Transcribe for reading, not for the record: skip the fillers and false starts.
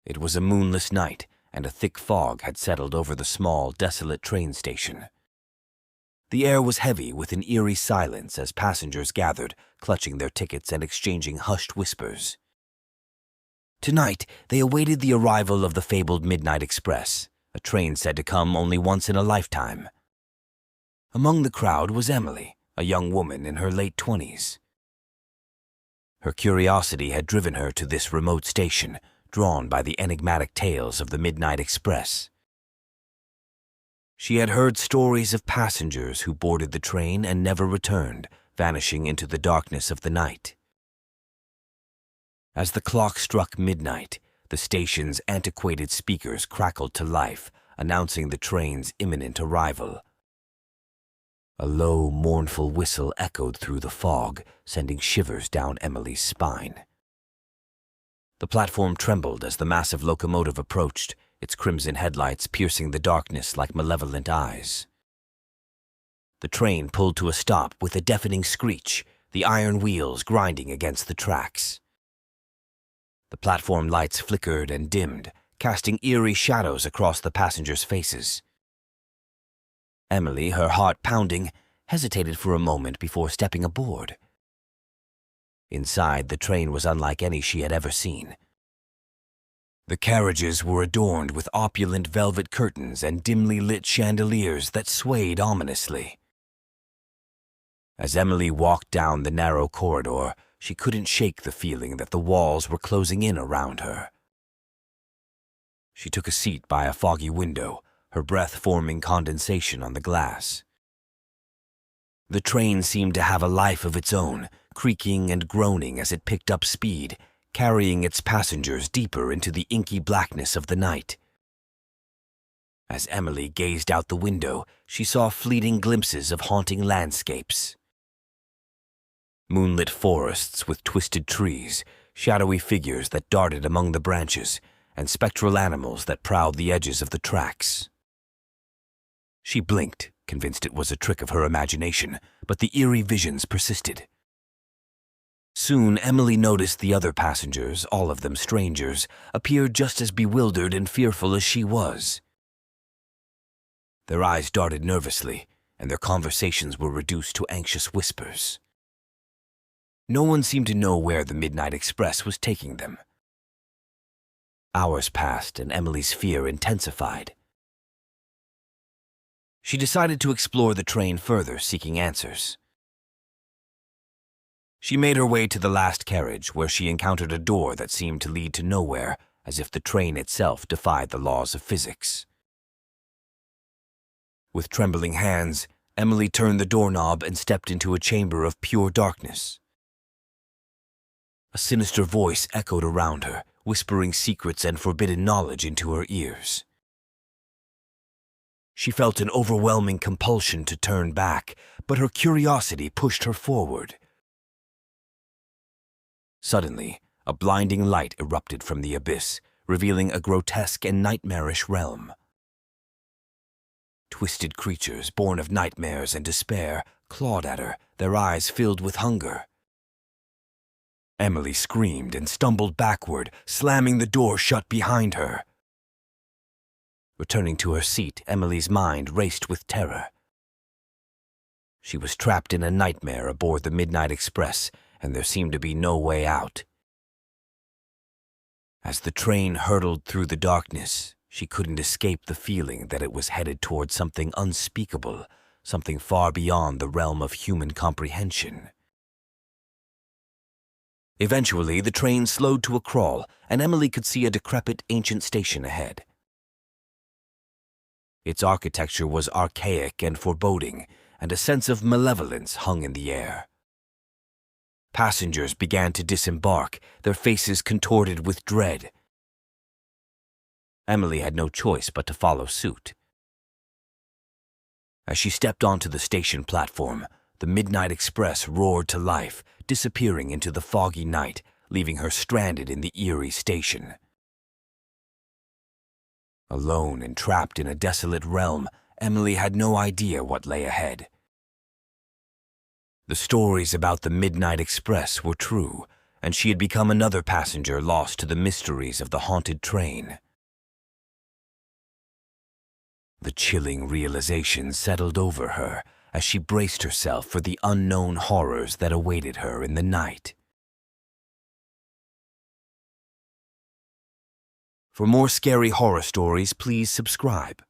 It was a moonless night, and a thick fog had settled over the small, desolate train station. The air was heavy with an eerie silence as passengers gathered, clutching their tickets and exchanging hushed whispers. Tonight, they awaited the arrival of the fabled Midnight Express, a train said to come only once in a lifetime. Among the crowd was Emily, a young woman in her late 20s. Her curiosity had driven her to this remote station, drawn by the enigmatic tales of the Midnight Express. She had heard stories of passengers who boarded the train and never returned, vanishing into the darkness of the night. As the clock struck midnight, the station's antiquated speakers crackled to life, announcing the train's imminent arrival. A low, mournful whistle echoed through the fog, sending shivers down Emily's spine. The platform trembled as the massive locomotive approached, its crimson headlights piercing the darkness like malevolent eyes. The train pulled to a stop with a deafening screech, the iron wheels grinding against the tracks. The platform lights flickered and dimmed, casting eerie shadows across the passengers' faces. Emily, her heart pounding, hesitated for a moment before stepping aboard. Inside, the train was unlike any she had ever seen. The carriages were adorned with opulent velvet curtains and dimly lit chandeliers that swayed ominously. As Emily walked down the narrow corridor, she couldn't shake the feeling that the walls were closing in around her. She took a seat by a foggy window, her breath forming condensation on the glass. The train seemed to have a life of its own, creaking and groaning as it picked up speed, carrying its passengers deeper into the inky blackness of the night. As Emily gazed out the window, she saw fleeting glimpses of haunting landscapes. Moonlit forests with twisted trees, shadowy figures that darted among the branches, and spectral animals that prowled the edges of the tracks. She blinked, convinced it was a trick of her imagination, but the eerie visions persisted. Soon, Emily noticed the other passengers, all of them strangers, appeared just as bewildered and fearful as she was. Their eyes darted nervously, and their conversations were reduced to anxious whispers. No one seemed to know where the Midnight Express was taking them. Hours passed, and Emily's fear intensified. She decided to explore the train further, seeking answers. She made her way to the last carriage, where she encountered a door that seemed to lead to nowhere, as if the train itself defied the laws of physics. With trembling hands, Emily turned the doorknob and stepped into a chamber of pure darkness. A sinister voice echoed around her, whispering secrets and forbidden knowledge into her ears. She felt an overwhelming compulsion to turn back, but her curiosity pushed her forward. Suddenly, a blinding light erupted from the abyss, revealing a grotesque and nightmarish realm. Twisted creatures, born of nightmares and despair, clawed at her, their eyes filled with hunger. Emily screamed and stumbled backward, slamming the door shut behind her. Returning to her seat, Emily's mind raced with terror. She was trapped in a nightmare aboard the Midnight Express, and there seemed to be no way out. As the train hurtled through the darkness, she couldn't escape the feeling that it was headed toward something unspeakable, something far beyond the realm of human comprehension. Eventually, the train slowed to a crawl, and Emily could see a decrepit ancient station ahead. Its architecture was archaic and foreboding, and a sense of malevolence hung in the air. Passengers began to disembark, their faces contorted with dread. Emily had no choice but to follow suit. As she stepped onto the station platform, the Midnight Express roared to life, disappearing into the foggy night, leaving her stranded in the eerie station. Alone and trapped in a desolate realm, Emily had no idea what lay ahead. The stories about the Midnight Express were true, and she had become another passenger lost to the mysteries of the haunted train. The chilling realization settled over her as she braced herself for the unknown horrors that awaited her in the night. For more scary horror stories, please subscribe.